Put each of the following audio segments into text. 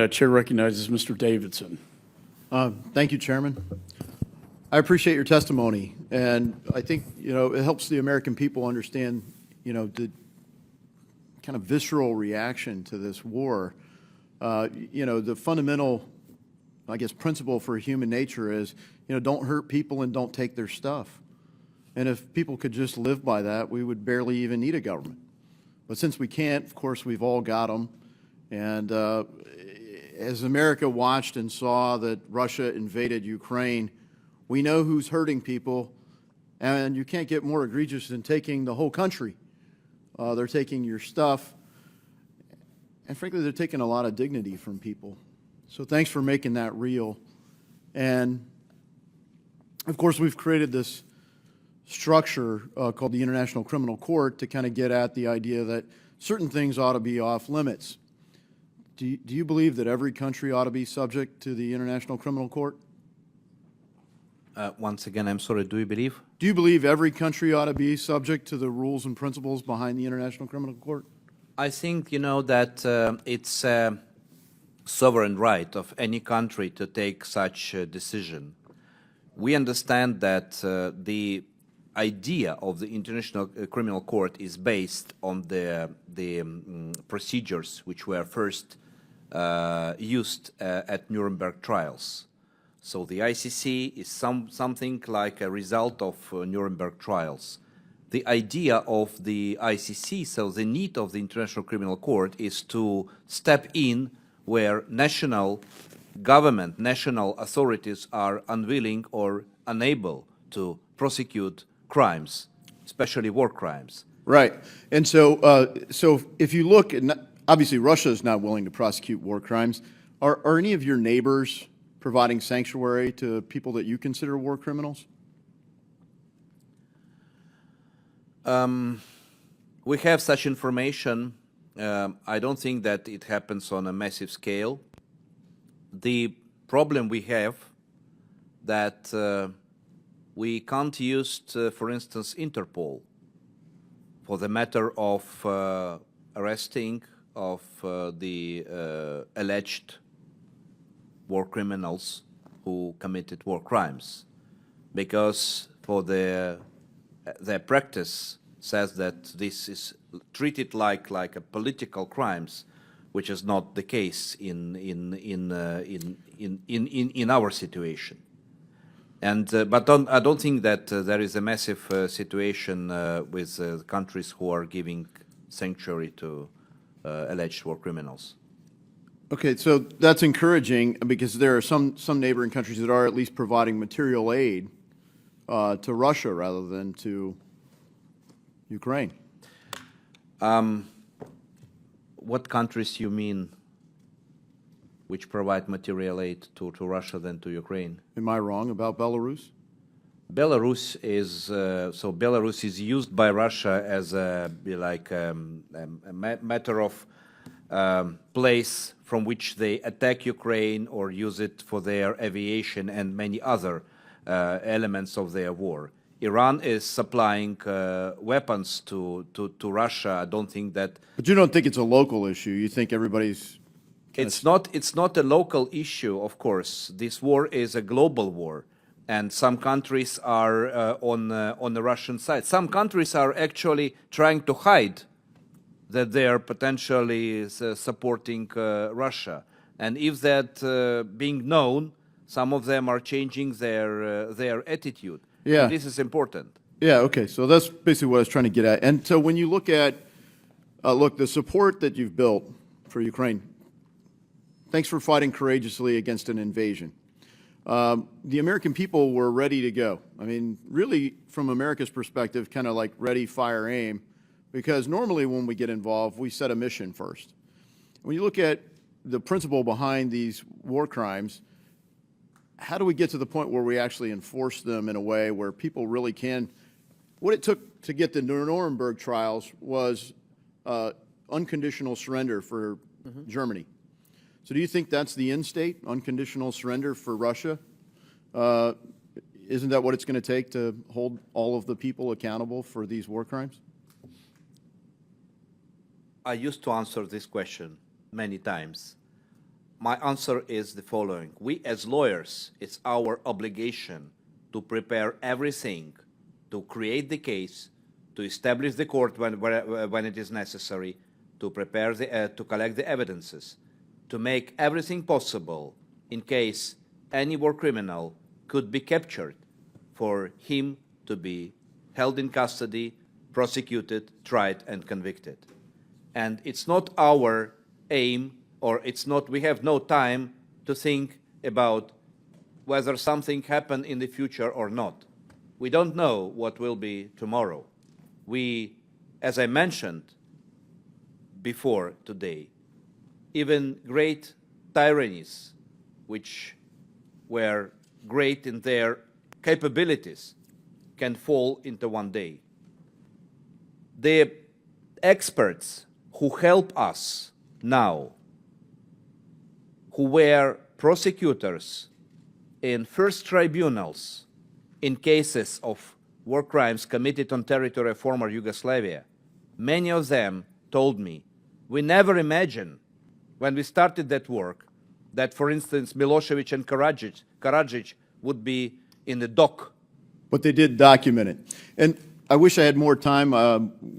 Chair recognizes Mr. Davidson. Thank you, Chairman. I appreciate your testimony, and I think, it helps the American people understand, the kind of visceral reaction to this war. The fundamental, I guess, principle for human nature is, don't hurt people and don't take their stuff. And if people could just live by that, we would barely even need a government. But since we can't, of course, we've all got them. And as America watched and saw that Russia invaded Ukraine, we know who's hurting people, and you can't get more egregious than taking the whole country. They're taking your stuff, and frankly, they're taking a lot of dignity from people. So thanks for making that real. And of course, we've created this structure called the International Criminal Court to kind of get at the idea that certain things ought to be off limits. Do you believe that every country ought to be subject to the International Criminal Court? Once again, I'm sorry, do you believe? Do you believe every country ought to be subject to the rules and principles behind the International Criminal Court? I think, that it's a sovereign right of any country to take such a decision. We understand that the idea of the International Criminal Court is based on the procedures which were first used at Nuremberg trials. So the ICC is something like a result of Nuremberg trials. The idea of the ICC, so the need of the International Criminal Court, is to step in where national government, national authorities are unwilling or unable to prosecute crimes, especially war crimes. Right. And so if you look, obviously Russia is not willing to prosecute war crimes. Are any of your neighbors providing sanctuary to people that you consider war criminals? We have such information. I don't think that it happens on a massive scale. The problem we have that we can't use, for instance, Interpol for the matter of arresting of the alleged war criminals who committed war crimes, because for their practice says that this is treated like a political crimes, which is not the case in our situation. And but I don't think that there is a massive situation with countries who are giving sanctuary to alleged war criminals. Okay, so that's encouraging, because there are some neighboring countries that are at least providing material aid to Russia rather than to Ukraine. What countries you mean which provide material aid to Russia than to Ukraine? Am I wrong about Belarus? Belarus is used by Russia as a matter of place from which they attack Ukraine or use it for their aviation and many other elements of their war. Iran is supplying weapons to Russia. I don't think that. But you don't think it's a local issue. You think everybody's. It's not a local issue, of course. This war is a global war, and some countries are on the Russian side. Some countries are actually trying to hide that they are potentially supporting Russia, and if that being known, some of them are changing their attitude. Yeah, and this is important. Yeah. Okay. So that's basically what I was trying to get at. And so when you look at the support that you've built for Ukraine. Thanks for fighting courageously against an invasion. The American people were ready to go. I mean, really, from America's perspective, kind of like ready, fire, aim, because normally when we get involved, we set a mission first. When you look at the principle behind these war crimes, how do we get to the point where we actually enforce them in a way where people really can? What it took to get the Nuremberg trials was unconditional surrender for Germany. So do you think that's the end state, unconditional surrender for Russia? Isn't that what it's going to take to hold all of the people accountable for these war crimes? I used to answer this question many times. my answer is the following. We as lawyers, it's our obligation to prepare everything, to create the case, to establish the court when it is necessary, to prepare to collect the evidences, to make everything possible in case any war criminal could be captured, for him to be held in custody, prosecuted, tried, and convicted. And it's not our aim, or we have no time to think about whether something happened in the future or not. We don't know what will be tomorrow. We, as I mentioned before today, even great tyrannies, which were great in their capabilities, can fall into one day. The experts who help us now, who were prosecutors in first tribunals in cases of war crimes committed on territory of former Yugoslavia, many of them told me, we never imagined when we started that work that, for instance, Milosevic and Karadzic would be in the dock. But they did document it. And I wish I had more time.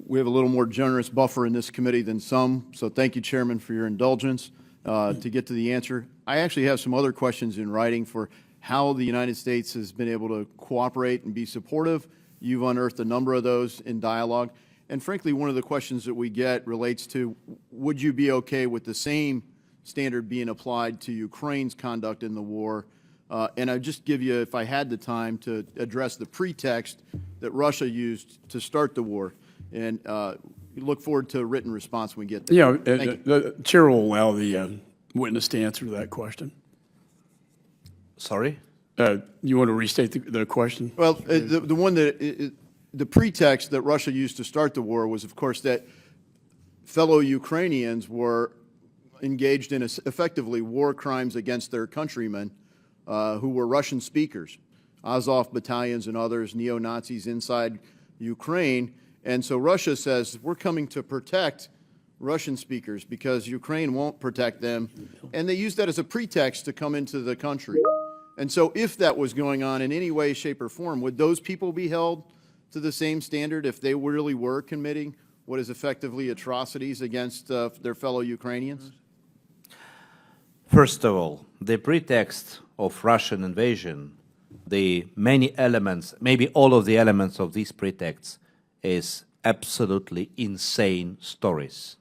We have a little more generous buffer in this committee than some, so thank you, Chairman, for your indulgence to get to the answer. I actually have some other questions in writing for how the United States has been able to cooperate and be supportive. You've unearthed a number of those in dialogue. And frankly, one of the questions that we get relates to, would you be okay with the same standard being applied to Ukraine's conduct in the war? And I'd just give you, if I had the time, to address the pretext that Russia used to start the war. And we look forward to a written response when we get there. Yeah, the chair will allow the witness to answer that question. Sorry? You want to restate the question? Well, the one that, the pretext that Russia used to start the war was, of course, that fellow Ukrainians were engaged in effectively war crimes against their countrymen who were Russian speakers, Azov battalions and others, neo-Nazis inside Ukraine. And so Russia says, we're coming to protect Russian speakers because Ukraine won't protect them. And they use that as a pretext to come into the country. And so if that was going on in any way, shape, or form, would those people be held to the same standard if they really were committing what is effectively atrocities against their fellow Ukrainians? First of all, the pretext of Russian invasion, the many elements, maybe all of the elements of these pretexts is absolutely insane stories.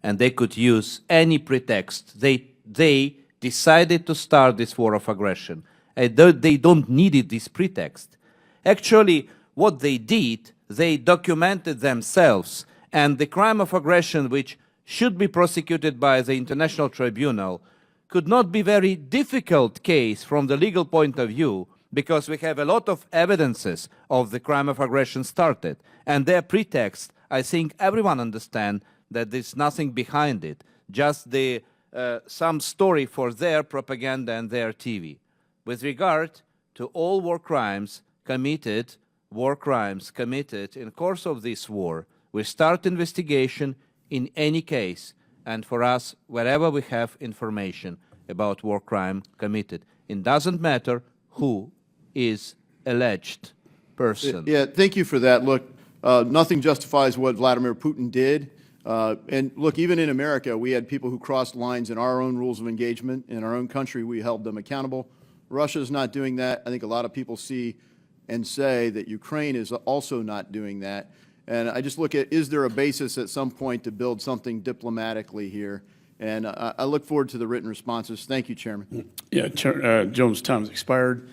And they could use any pretext. They decided to start this war of aggression. They don't need this pretext. Actually, what they did, they documented themselves, and the crime of aggression, which should be prosecuted by the International Tribunal, could not be a very difficult case from the legal point of view, because we have a lot of evidences of the crime of aggression started. And their pretext, I think everyone understands that there's nothing behind it, just some story for their propaganda and their TV. With regard to all war crimes committed in the course of this war, we start investigation in any case, and for us, wherever we have information about war crime committed, it doesn't matter who is alleged person. Yeah, thank you for that. Look, nothing justifies what Vladimir Putin did. And look, even in America, we had people who crossed lines in our own rules of engagement. In our own country, we held them accountable. Russia's not doing that. I think a lot of people see and say that Ukraine is also not doing that. And I just look at, is there a basis at some point to build something diplomatically here? And I look forward to the written responses. Thank you, Chairman. Yeah, Jones' time has expired.